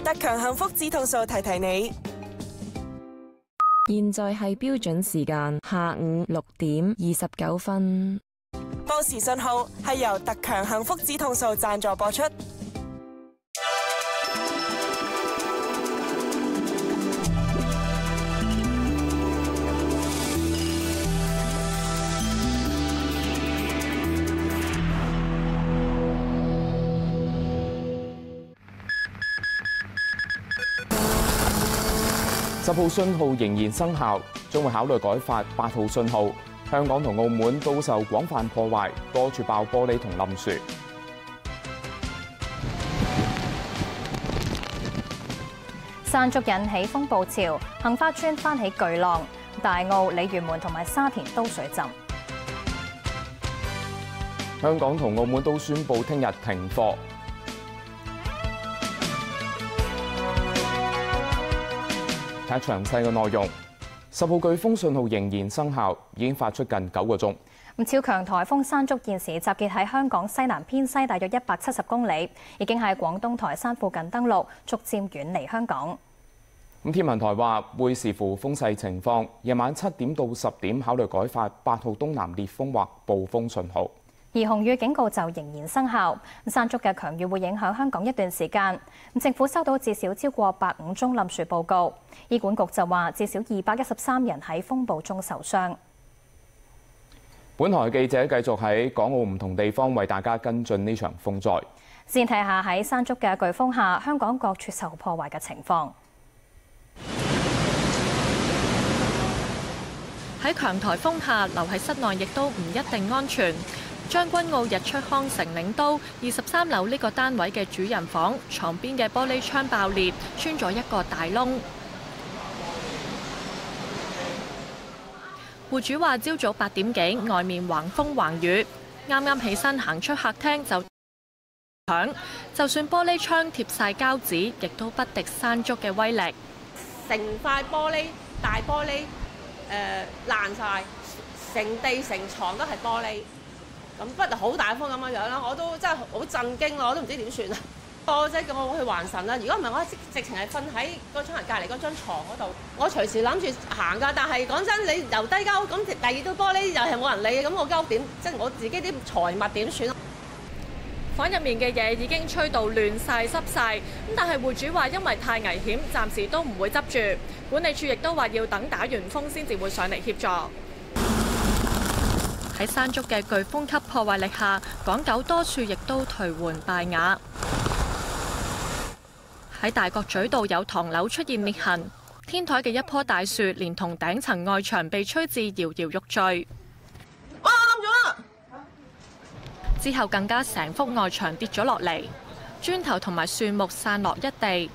特強幸福止痛素提提你。現在係標準時間下午6點29分。報時信號係由特強幸福止痛素贊助播出。10號信號仍然生效，將會考慮改發8號信號。香港同澳門都受廣泛破壞，多處爆玻璃同冧樹。山竹引起風暴潮，杏花村翻起巨浪，大澳、鯉魚門同埋沙田都水浸。香港同澳門都宣布聽日停課。睇詳細嘅內容，10號颶風信號仍然生效，已經發出近9個鐘。超強颱風山竹現時集結喺香港西南偏西大約170公里，已經喺廣東台山附近登陸，逐漸遠離香港。天文台話會視乎風勢情況，夜晚7點到10點考慮改發8號東南烈風或暴風信號。而紅雨警告就仍然生效。山竹嘅強雨會影響香港一段時間。政府收到至少超過105宗冧樹報告。醫管局就話至少213人喺風暴中受傷。本台記者繼續喺港澳唔同地方為大家跟進呢場風災。先睇下喺山竹嘅颶風下，香港各處受破壞嘅情況。喺強颱風下，留喺室內亦都唔一定安全。將軍澳日出康城領都23樓呢個單位嘅主人房床邊嘅玻璃窗爆裂，穿咗一個大窿。戶主話：朝早8點幾，外面橫風橫雨，啱啱起身行出客廳就響，就算玻璃窗貼晒膠紙，亦都不敵山竹嘅威力。成塊玻璃大玻璃爛晒，成地成床都係玻璃。咁不就好大風咁樣啦，我都真係好震驚咯，我都唔知點算啊！我即係叫我去還神啦。如果唔係，我直情係瞓喺個窗人隔離嗰張床嗰度，我隨時諗住行㗎。但係講真，你由低間屋咁第二道玻璃又係冇人理嘅，咁我間屋點？即係我自己啲財物點算啊？房入面嘅嘢已經吹到亂晒濕晒，咁但係戶主話因為太危險，暫時都唔會執住。管理處亦都話要等打完風先至會上嚟協助。喺山竹嘅颶風級破壞力下，港九多處亦都頹垣敗瓦。喺大角咀道有唐樓出現裂痕，天台嘅一棵大樹連同頂層外牆被吹至搖搖欲墜。哇！冧咗啦！之後更加成幅外牆跌咗落嚟，磚頭同埋樹木散落一地。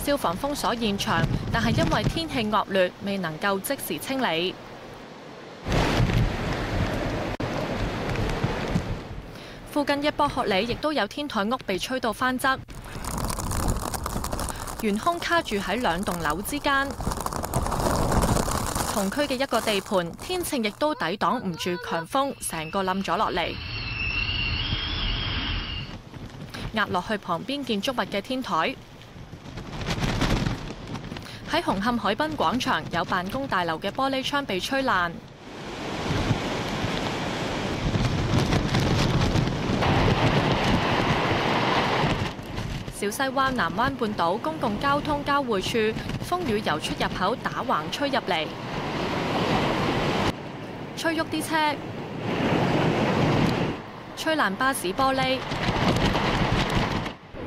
消防封鎖現場，但係因為天氣惡劣，未能夠即時清理。附近嘅博學里亦都有天台屋被吹到翻側，懸空卡住喺2棟樓之間。同區嘅一個地盤天秤亦都抵擋唔住強風，成個冧咗落嚟，壓落去旁邊建築物嘅天台。喺紅磡海濱廣場有辦公大樓嘅玻璃窗被吹爛。小西灣南灣半島公共交通交匯處風雨由出入口打橫吹入嚟，吹喐啲車，吹爛巴士玻璃。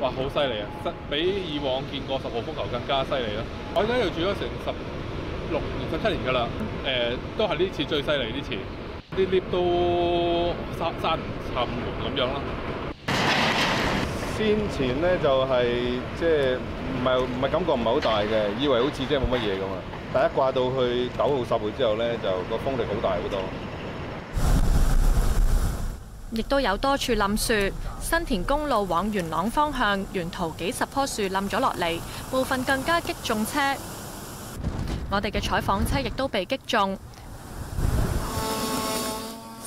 哇！好犀利啊！比以往見過10號風球更加犀利啦！我喺呢度住咗成16年、17年㗎啦，都係呢次最犀利呢次，啲 lift 都閂唔閂門咁樣啦。先前咧就係即係唔係感覺唔係好大嘅，以為好似即係冇乜嘢咁啊。但一掛到去9號、10號之後咧，就個風力好大好多。亦都有多處冧樹，新田公路往元朗方向，沿途幾十棵樹冧咗落嚟，部分更加擊中車。我哋嘅採訪車亦都被擊中。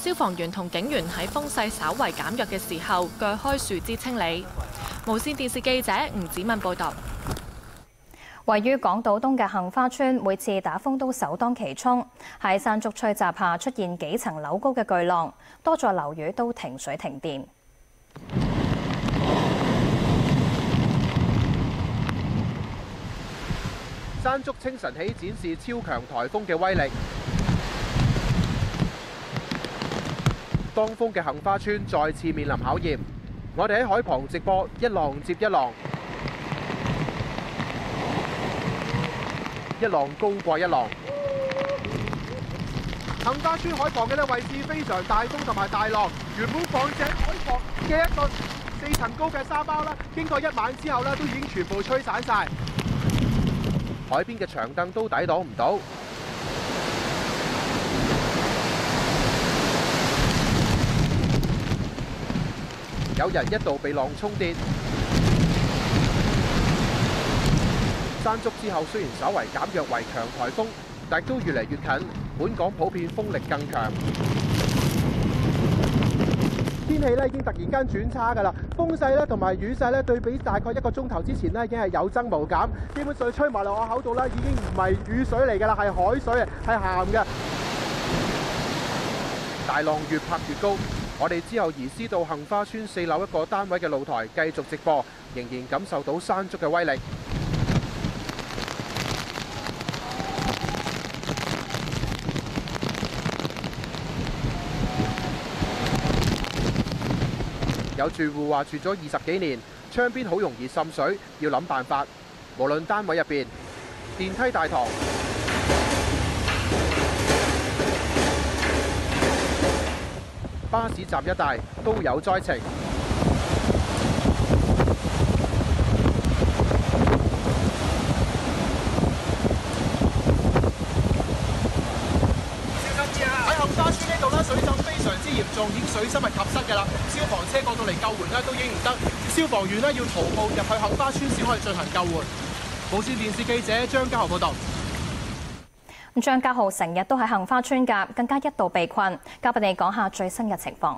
消防員同警員喺風勢稍為減弱嘅時候，鋸開樹枝清理。無線電視記者吳子敏報導。位於港島東嘅杏花邨，每次打風都首當其衝，喺山竹吹襲下出現幾層樓高嘅巨浪，多座樓宇都停水停電。山竹清晨起展示超強颱風嘅威力，當風嘅杏花邨再次面臨考驗。我哋喺海旁直播，一浪接一浪，一浪高過一浪。杏花邨海旁嘅位置非常大風同埋大浪，原本放正海旁嘅一個4層高嘅沙包啦，經過一晚之後都已經全部吹散晒。海邊嘅長凳都抵擋唔到，有人一度被浪沖跌。山竹之後雖然稍為減弱為強颱風，但都越嚟越近，本港普遍風力更強。天氣已經突然間轉差㗎啦，風勢同埋雨勢對比大概1個鐘頭之前已經係有增無減，基本上吹埋落我口度已經唔係雨水嚟㗎啦，係海水，係鹹嘅。大浪越拍越高，我哋之後移師到杏花邨4樓一個單位嘅露台繼續直播，仍然感受到山竹嘅威力。有住戶話住咗20幾年，窗邊好容易滲水，要諗辦法。無論單位入邊、電梯大堂、巴士站一帶都有災情。水浸非常之嚴重，已經水深及膝㗎啦。消防車過到嚟救援都已經唔得，消防員要徒步入去杏花邨先可以進行救援。無線電視記者張家豪報導。張家豪成日都喺杏花邨㗎，更加一度被困。交俾你講下最新嘅情況。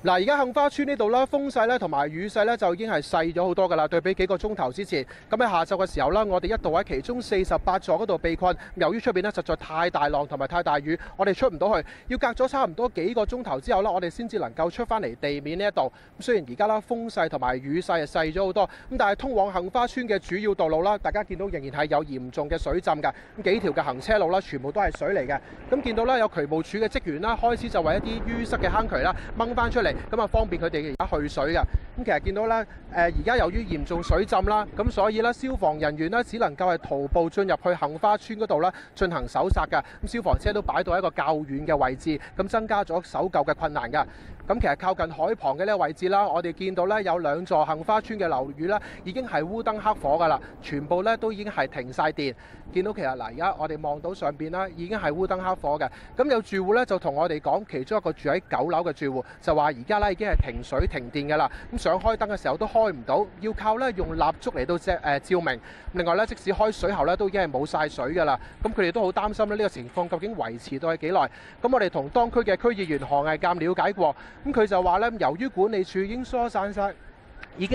嗱，而家杏花邨呢度啦，風勢同埋雨勢就已經係細咗好多㗎啦，對比幾個鐘頭之前。咁喺下晝嘅時候啦，我哋一度喺其中48座嗰度被困。由於出邊實在太大浪同埋太大雨，我哋出唔到去，要隔咗差唔多幾個鐘頭之後啦，我哋先至能夠出翻嚟地面呢一度。咁雖然而家啦風勢同埋雨勢係細咗好多，咁但係通往杏花邨嘅主要道路啦，大家見到仍然係有嚴重嘅水浸㗎。咁幾條嘅行車路啦，全部都係水嚟嘅。咁見到啦，有渠務署嘅職員啦，開始就為一啲淤塞嘅坑渠啦掹翻出嚟。咁啊，方便佢哋而家去水嘅。咁其實見到咧，而家由於嚴重水浸啦，咁所以咧消防人員咧只能夠係徒步進入去杏花邨嗰度咧進行搜索㗎。咁消防車都擺到一個較遠嘅位置，咁增加咗搜救嘅困難㗎。咁其實靠近海旁嘅呢個位置啦，我哋見到咧有2座杏花邨嘅樓宇咧已經係烏燈黑火㗎啦，全部咧都已經係停晒電。見到其實嗱，而家我哋望到上邊啦，已經係烏燈黑火嘅。咁有住戶咧就同我哋講，其中一個住喺9樓嘅住戶就話，而家咧已經係停水停電㗎啦。咁想開燈嘅時候都開唔到，要靠咧用蠟燭嚟到照明。另外咧，即使開水喉咧都已經係冇晒水㗎啦。咁佢哋都好擔心咧呢個情況究竟維持到係幾耐？咁我哋同當區嘅區議員何毅鑑了解過，咁佢就話咧，由於管理處已經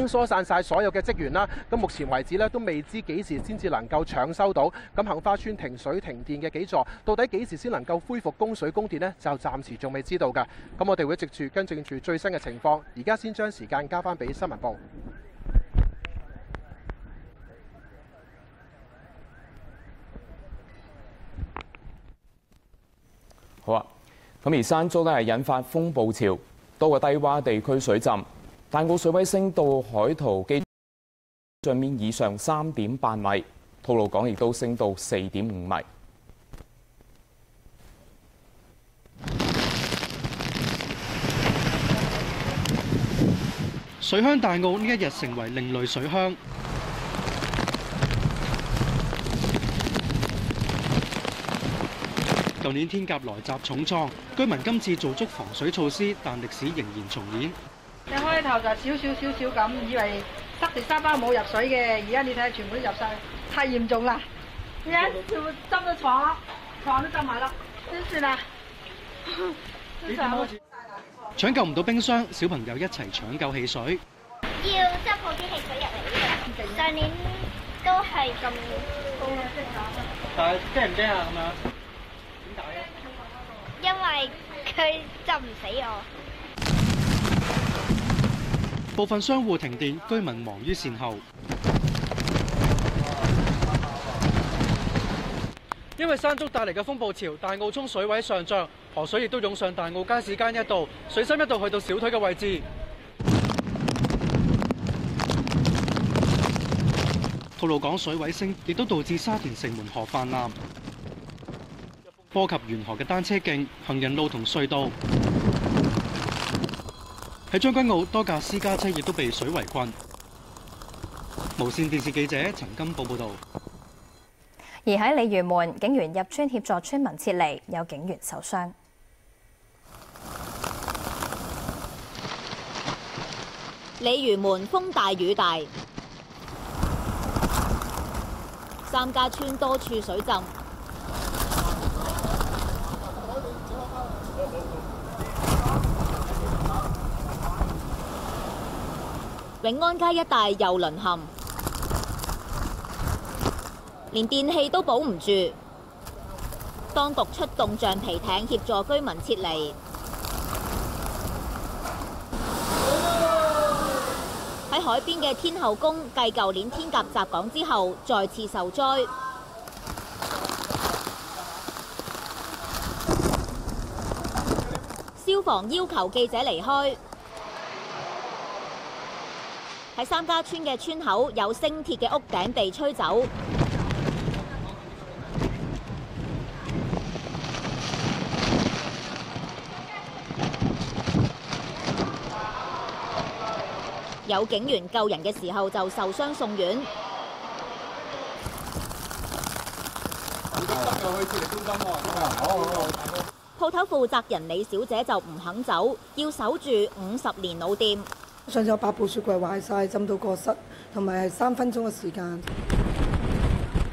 疏散晒所有嘅職員啦，咁目前為止咧都未知幾時先至能夠搶修到。咁杏花邨停水停電嘅幾座，到底幾時先能夠恢復供水供電呢？就暫時仲未知道㗎。咁我哋會藉住跟進住最新嘅情況，而家先將時間交翻俾新聞部。好啊，咁而山竹係引發風暴潮，多個低洼地區水浸。大澳水位升到海圖基準面以上3.8米，吐露港亦都升到4.5米。水鄉大澳呢一日成為另類水鄉。舊年天鴿來襲重創，居民今次做足防水措施，但歷史仍然重演。一開頭就少咁，以為塞住沙包冇入水嘅，而家你睇下全部都入晒，太嚴重啦！而家全部浸到床啦，床都浸埋啦，點算啊？搶救唔到冰箱，小朋友一齊搶救汽水。要執好啲汽水入嚟嘅。上年都係咁高啦，但係驚唔驚啊？咁樣點解咧？因為佢執唔死我。部分商戶停電，居民忙於善後。因為山竹帶嚟嘅風暴潮，大澳涌水位上漲，河水亦都湧上大澳街市間一度，水深一度去到小腿嘅位置。吐露港水位升，亦都導致沙田城門河泛濫，波及沿河嘅單車徑、行人路同隧道。喺將軍澳，多架私家車亦都被水圍困。無線電視記者陳金寶報導。而喺鯉魚門，警員入村協助村民撤離，有警員受傷。鯉魚門風大雨大，三家村多處水浸。永安街一帶又淪陷，連電器都保唔住。當局出動橡皮艇協助居民撤離。喺海邊嘅天后宮，繼舊年天鴿襲港之後，再次受災。消防要求記者離開。喺三家村嘅村口，有升鐵嘅屋頂被吹走。有警員救人嘅時候就受傷送院。鋪頭負責人李小姐就唔肯走，要守住50年老店。上次有8部雪櫃壞晒，浸到過室，同埋3分鐘嘅時間。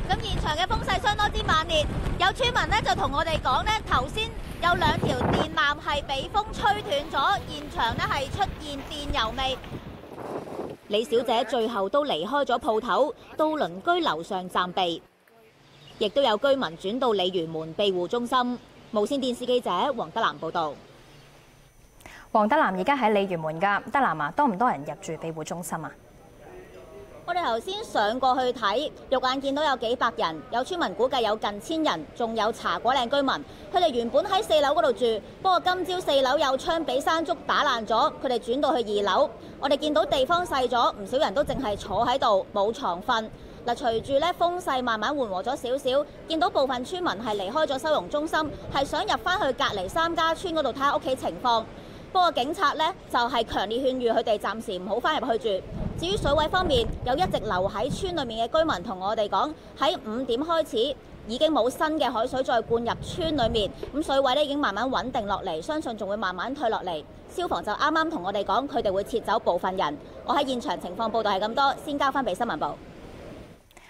咁現場嘅風勢相當之猛烈，有村民咧就同我哋講咧，頭先有2條電纜係俾風吹斷咗，現場咧係出現電油味。李小姐最後都離開咗鋪頭，到鄰居樓上暫避，亦都有居民轉到鯉魚門庇護中心。無線電視記者黃德南報導。黃德南而家喺鯉魚門㗎，德南啊，多唔多人入住庇護中心啊？我哋頭先上過去睇，肉眼見到有幾百人，有村民估計有近1000人，仲有茶果嶺居民。佢哋原本喺4樓嗰度住，不過今朝4樓有窗俾山竹打爛咗，佢哋轉到去2樓。我哋見到地方細咗，唔少人都淨係坐喺度，冇床瞓。嗱，隨住咧風勢慢慢緩和咗少少，見到部分村民係離開咗收容中心，係想入翻去隔離3家村嗰度睇下屋企情況。不過警察呢就係強烈勸喻佢哋暫時唔好翻入去住。至於水位方面，有一直留喺村裏面嘅居民同我哋講，喺5點開始已經冇新嘅海水再灌入村裏面，咁水位呢已經慢慢穩定落嚟，相信仲會慢慢退落嚟。消防就啱啱同我哋講，佢哋會撤走部分人。我喺現場情況報道係咁多，先交翻俾新聞部。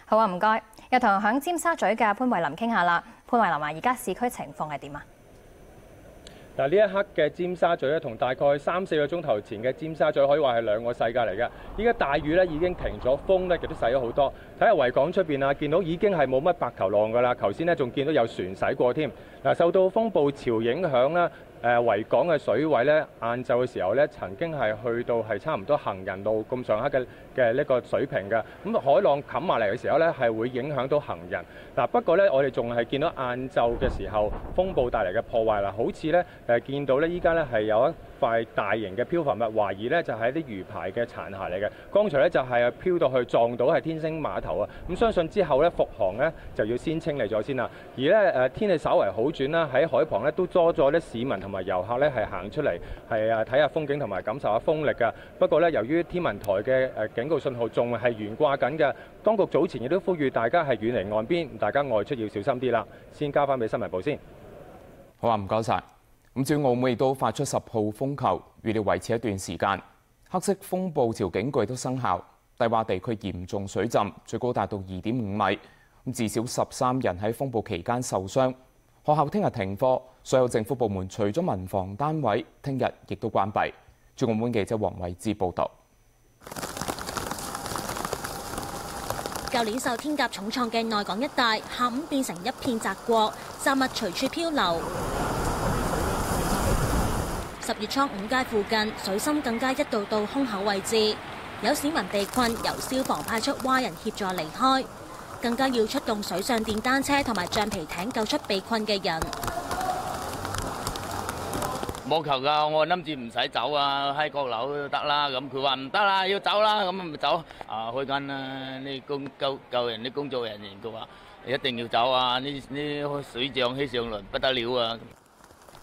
好啊，唔該。又同響尖沙咀嘅潘慧琳傾下啦。潘慧琳話：而家市區情況係點啊？嗱，呢一刻嘅尖沙咀咧，同大概3、4個鐘頭前嘅尖沙咀可以話係兩個世界嚟嘅。依家大雨咧已經停咗，風咧亦都細咗好多。睇下維港出邊啊，見到已經係冇乜白頭浪㗎啦。頭先咧仲見到有船駛過添。嗱，受到風暴潮影響啦。維港嘅水位咧，晏晝嘅時候咧，曾經係去到係差唔多行人路咁上下嘅呢個水平嘅。咁海浪冚埋嚟嘅時候咧，係會影響到行人。嗱，不過咧，我哋仲係見到晏晝嘅時候風暴帶嚟嘅破壞啦，好似咧見到咧依家咧係有一塊大型嘅漂浮物，懷疑咧就係一啲魚排嘅殘骸嚟嘅。剛才咧就係飄到去撞到係天星碼頭啊。咁相信之後咧復航咧就要先清理咗先啦。而咧天氣稍為好轉啦，喺海旁咧都多咗啲市民同埋遊客咧係行出嚟係睇下風景同埋感受下風力㗎。不過咧，由於天文台嘅警告信號仲係懸掛緊嘅，當局早前亦都呼籲大家係遠離岸邊，大家外出要小心啲啦。先交翻俾新聞部先。好啊，唔該晒。咁至於澳門亦都發出10號風球，預料維持一段時間。黑色風暴潮警告都生效，低洼地區嚴重水浸，最高達到2.5米。咁至少13人喺風暴期間受傷。學校聽日停課，所有政府部門除咗民防單位，聽日亦都關閉。駐澳門記者黃慧芝報導。舊年受天鴿重創嘅內港一帶，下午變成一片澤國，雜物隨處漂流。10月初5街附近水深更加一度到胸口位置，有市民被困，由消防派出蛙人協助離開，更加要出動水上電單車同埋橡皮艇救出被困嘅人。冇求㗎，我諗住唔使走啊，喺閣樓都得啦。咁佢話唔得啦，要走啦，咁咪走。開緊啦，呢救人啲工作人員嘅話，一定要走啊！呢水漲起上來不得了啊！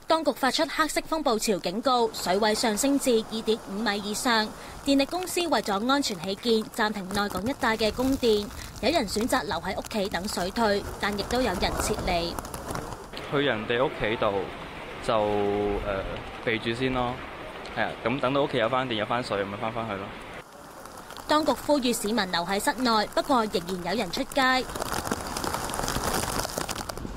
當局發出黑色風暴潮警告，水位上升至2.5米以上。電力公司為咗安全起見，暫停內港一帶嘅供電。有人選擇留喺屋企等水退，但亦都有人撤離。去人哋屋企度就避住先咯，係啊，咁等到屋企有翻電有翻水，咪翻返去咯。當局呼籲市民留喺室內，不過仍然有人出街。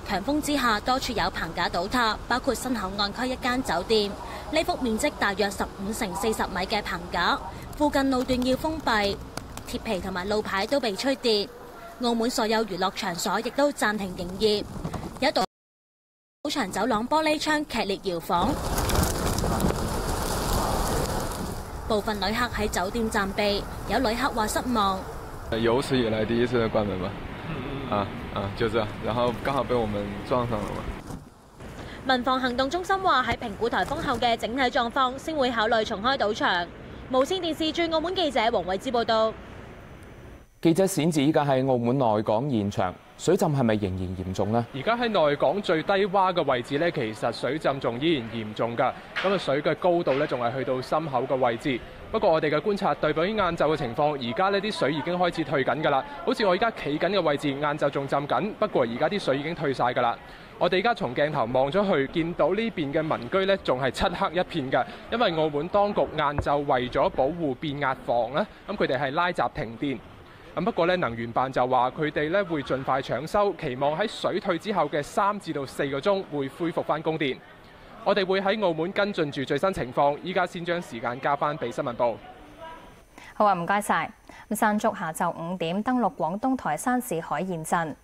強風之下，多處有棚架倒塌，包括新口岸區一間酒店。呢幅面積大約15乘40米嘅棚架，附近路段要封閉，鐵皮同埋路牌都被吹跌。澳門所有娛樂場所亦都暫停營業。有賭場走廊玻璃窗劇烈搖晃，部分旅客喺酒店暫避。有旅客話失望。有史以來第一次關門吧。就這樣，然後剛好被我們撞上了嘛。民防行動中心話喺評估颱風後嘅整體狀況，先會考慮重開賭場。無線電視駐澳門記者黃慧芝報道。記者顯示依家喺澳門內港現場，水浸係咪仍然嚴重呢？而家喺內港最低窪嘅位置呢，其實水浸仲依然嚴重㗎。咁啊，水嘅高度呢，仲係去到心口嘅位置。不過我哋嘅觀察對比晏晝嘅情況，而家呢啲水已經開始退緊㗎啦。好似我而家企緊嘅位置，晏晝仲浸緊，不過而家啲水已經退晒㗎啦。我哋而家從鏡頭望咗去，見到呢邊嘅民居呢，仲係漆黑一片㗎。因為澳門當局晏晝為咗保護變壓房呢，咁佢哋係拉閘停電。不過咧，能源辦就話佢哋咧會盡快搶修，期望喺水退之後嘅3至到4個鐘會恢復翻供電。我哋會喺澳門跟進住最新情況，依家先將時間交翻俾新聞部。好啊，唔該晒。山竹下晝5點登陸廣東台山市海燕鎮。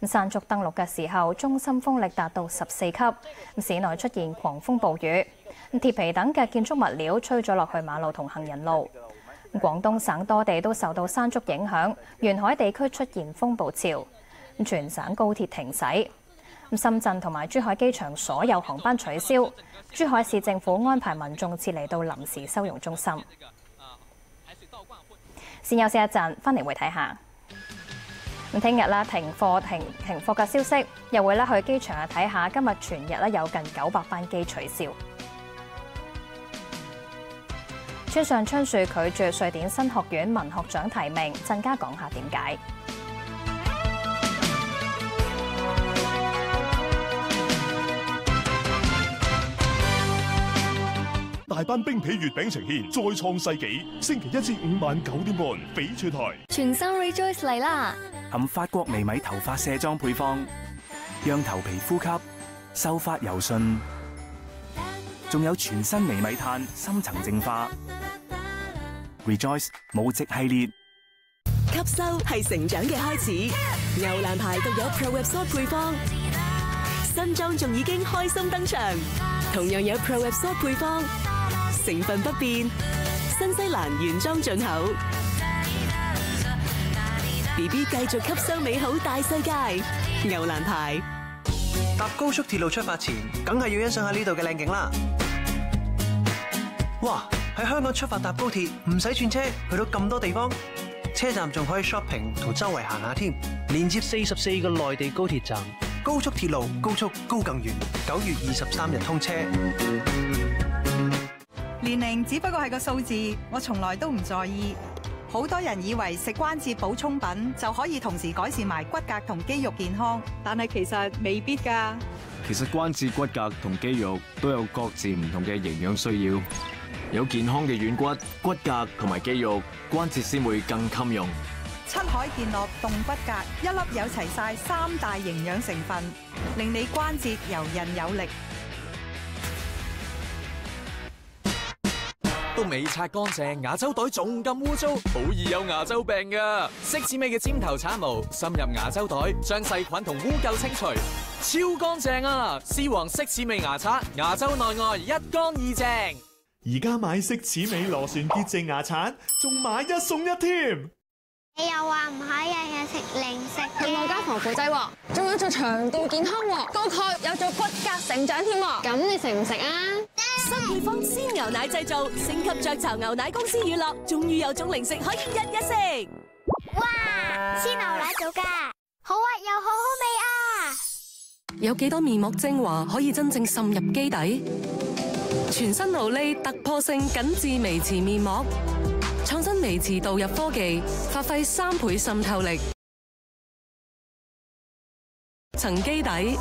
山竹登陸嘅時候，中心風力達到14級，市內出現狂風暴雨，鐵皮等嘅建築物料吹咗落去馬路同行人路。廣東省多地都受到山竹影響，沿海地區出現風暴潮，全省高鐵停駛。深圳同埋珠海機場所有航班取消，珠海市政府安排民眾撤離到臨時收容中心。先休息一陣，翻嚟會睇下。聽日啦，停課嘅消息，又會咧去機場睇下。今日全日咧有近900班機取消。村上春樹拒絕瑞典新學院文學獎提名，陣間講下點解。大班冰皮月餅呈現再創世紀，星期1至5晚9點半，翡翠台。全新 Rejoice 嚟啦！含法國微米頭髮卸妝配方，讓頭皮呼吸，秀髮柔順，仲有全新微米炭深層淨化。Rejoice 母職系列，吸收係成長嘅開始。牛欄牌獨有 Pro-Absorb 配方，新裝仲已經開心登場。同樣有 Pro-Absorb 配方，成分不變，新西蘭原裝進口。BB 繼續吸收美好大世界。牛欄牌。搭高速鐵路出發前，梗係要欣賞下呢度嘅靚景啦。哇！喺香港出發搭高鐵唔使轉車，去到咁多地方，車站仲可以 shopping 同周圍行下添。連接44個內地高鐵站，高速鐵路高速高更遠。9月23日通車。年齡只不過係個數字，我從來都唔在意。好多人以為食關節補充品就可以同時改善埋骨骼同肌肉健康，但係其實未必㗎。其實關節、骨骼同肌肉都有各自唔同嘅營養需要。有健康嘅軟骨、骨骼同埋肌肉，關節先會更襟用。七海健樂動骨骼，一粒有齊晒3大營養成分，令你關節游刃有力。都未擦乾淨，牙周袋仲咁污糟，好易有牙周病㗎。適齒美嘅尖頭產毛滲入牙周袋，將細菌同污垢清除，超乾淨啊！獅王適齒美牙刷，牙周內外一乾二淨。而家買適齒美螺旋潔淨牙刷，仲買1送1添。你又話唔可以日日食零食嘅，有冇加防腐劑喎？仲有做腸道健康喎，高鈣有做骨骼成長添喎。咁你食唔食啊？新配方鮮牛奶製造，升級雀巢牛奶公司乳酪，終於有種零食可以日日食。哇！鮮牛奶做㗎，好滑又好好味啊！有幾多面膜精華可以真正滲入肌底？全新奧利突破性緊緻微詞面膜。創新微詞導入科技，發揮3倍滲透力，層基底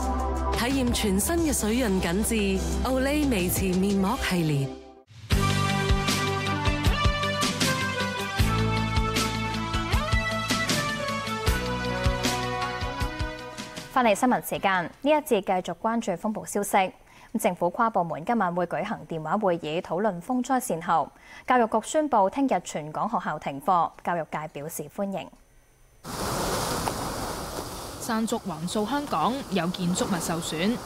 體驗全新嘅水潤緊緻奧利微詞面膜系列。返嚟新聞時間，呢一節繼續關注風暴消息。政府跨部門今晚會舉行電話會議討論風災善後。教育局宣布聽日全港學校停課，教育界表示歡迎。山竹橫掃香港，有建築物受損。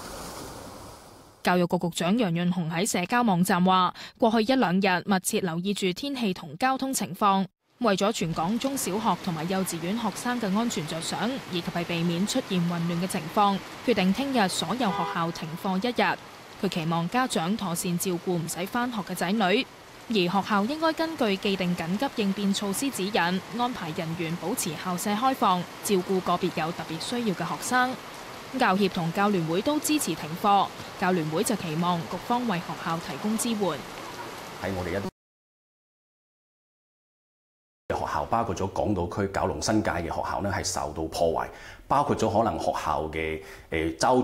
教育局局長楊潤雄喺社交網站話：過去1-2日密切留意住天氣同交通情況，為咗全港中小學同埋幼稚園學生嘅安全着想，以及係避免出現混亂嘅情況，決定聽日所有學校停課1日。佢期望家長妥善照顧唔使返學嘅仔女，而學校應該根據既定緊急應變措施指引，安排人員保持校舍開放，照顧個別有特別需要嘅學生。教協同教聯會都支持停課，教聯會就期望局方為學校提供支援。喺我哋學校包括咗港島區、九龍新界嘅學校呢，係受到破壞，包括咗可能學校嘅周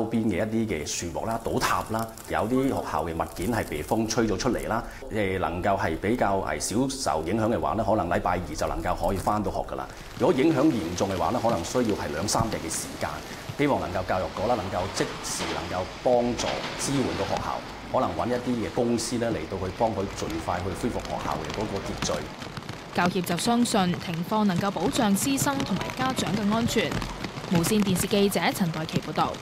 邊嘅一啲嘅樹木啦、倒塌啦，有啲學校嘅物件係被風吹咗出嚟啦。能夠係比較少受影響嘅話呢，可能禮拜2就能夠可以返到學㗎啦。如果影響嚴重嘅話呢，可能需要係2-3日嘅時間。希望能夠教育局啦，能夠即時能夠幫助支援到學校，可能揾一啲嘅公司咧嚟到去幫佢盡快去恢復學校嘅嗰個秩序。教協就相信停課能夠保障師生同埋家長嘅安全。無線電視記者陳代琪報導。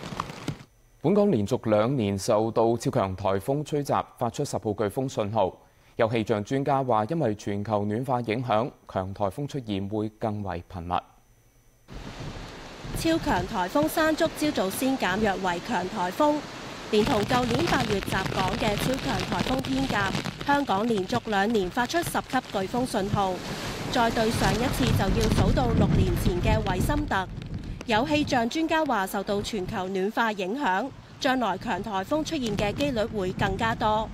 本港連續2年受到超強颱風吹襲，發出10號颶風信號。有氣象專家話，因為全球暖化影響，強颱風出現會更為頻密。超強颱風山竹朝早先減弱為強颱風，連同舊年8月襲港嘅超強颱風天鴿，香港連續2年發出10級颶風信號。再對上一次就要數到6年前嘅韋森特。有氣象專家話，受到全球暖化影響，將來強颱風出現嘅機率會更加多。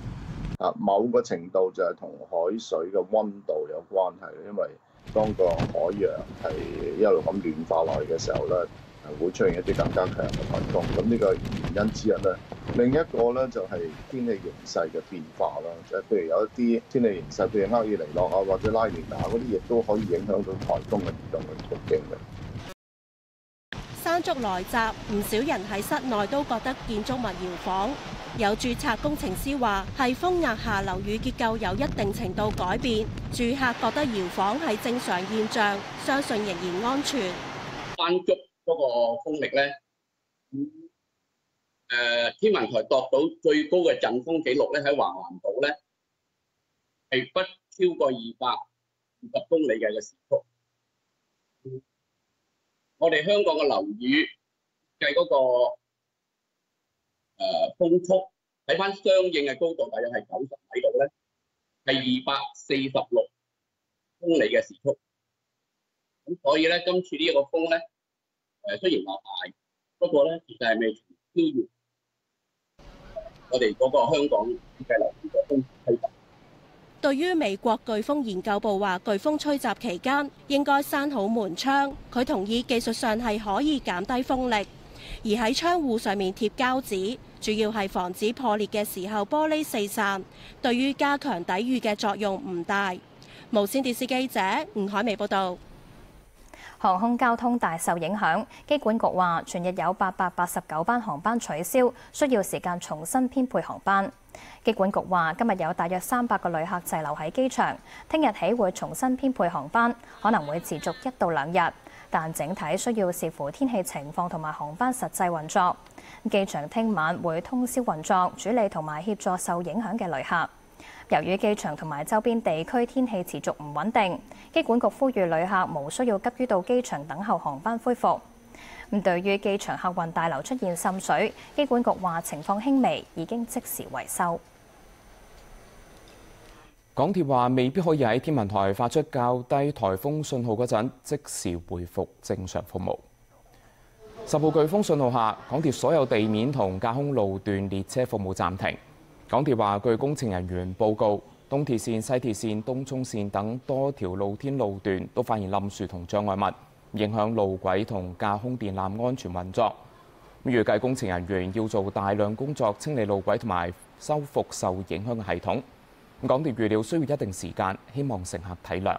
某個程度就係同海水嘅溫度有關係，因為當個海洋係一路咁暖化落嚟嘅時候咧，會出現一啲更加強嘅颱風。咁呢個原因之一咧，另一個咧就係天氣形勢嘅變化啦。即係譬如有一啲天氣形勢，譬如厄爾尼諾啊或者拉尼娜嗰啲，亦都可以影響到颱風嘅移動嘅途徑嘅。山竹來襲，唔少人喺室內都覺得建築物搖晃。有註冊工程師話，係風壓下樓宇結構有一定程度改變，住客覺得搖晃係正常現象，相信仍然安全。山竹嗰個風力咧，天文台度到最高嘅陣風記錄咧，喺橫瀾島咧係不超過220公里嘅時速。我哋香港嘅樓宇計嗰個風速睇翻相應嘅高度，大約係90米度咧，係246公里嘅時速。咁所以咧，今次呢一個風咧，雖然話大，不過咧其實係未超越我哋嗰個香港嘅樓宇嘅風規範。對於美國颶風研究部話，颶風吹襲期間應該閂好門窗，佢同意技術上係可以減低風力，而喺窗戶上面貼膠紙，主要係防止破裂嘅時候玻璃四散，對於加強抵禦嘅作用唔大。無線電視記者吳海薇報導。航空交通大受影響，機管局話全日有889班航班取消，需要時間重新編配航班。機管局話今日有大約300個旅客滯留喺機場，聽日起會重新編配航班，可能會持續1到2日，但整體需要視乎天氣情況同埋航班實際運作。機場聽晚會通宵運作，處理同埋協助受影響嘅旅客。由於機場同埋周邊地區天氣持續唔穩定，機管局呼籲旅客無需要急於到機場等候航班恢復。對於機場客運大樓出現滲水，機管局話情況輕微，已經即時維修。港鐵話未必可以喺天文台發出較低颱風信號嗰陣即時恢復正常服務。10號颶風信號下，港鐵所有地面同架空路段列車服務暫停。港鐵話，據工程人員報告，東鐵線、西鐵線、東涌線等多條露天路段都發現冧樹同障礙物，影響路軌同架空電纜安全運作。預計工程人員要做大量工作清理路軌同埋修復受影響嘅系統。港鐵預料需要一定時間，希望乘客體諒。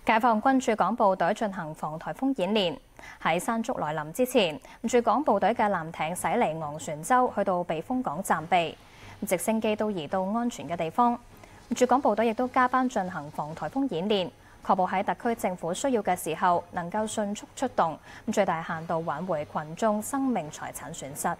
解放軍駐港部隊進行防颱風演練，喺山竹來臨之前，駐港部隊嘅艦艇駛離昂船洲，去到避風港暫避，直升機都移到安全嘅地方。駐港部隊亦都加班進行防颱風演練，確保喺特區政府需要嘅時候能夠迅速出動，最大限度挽回群眾生命財產損失。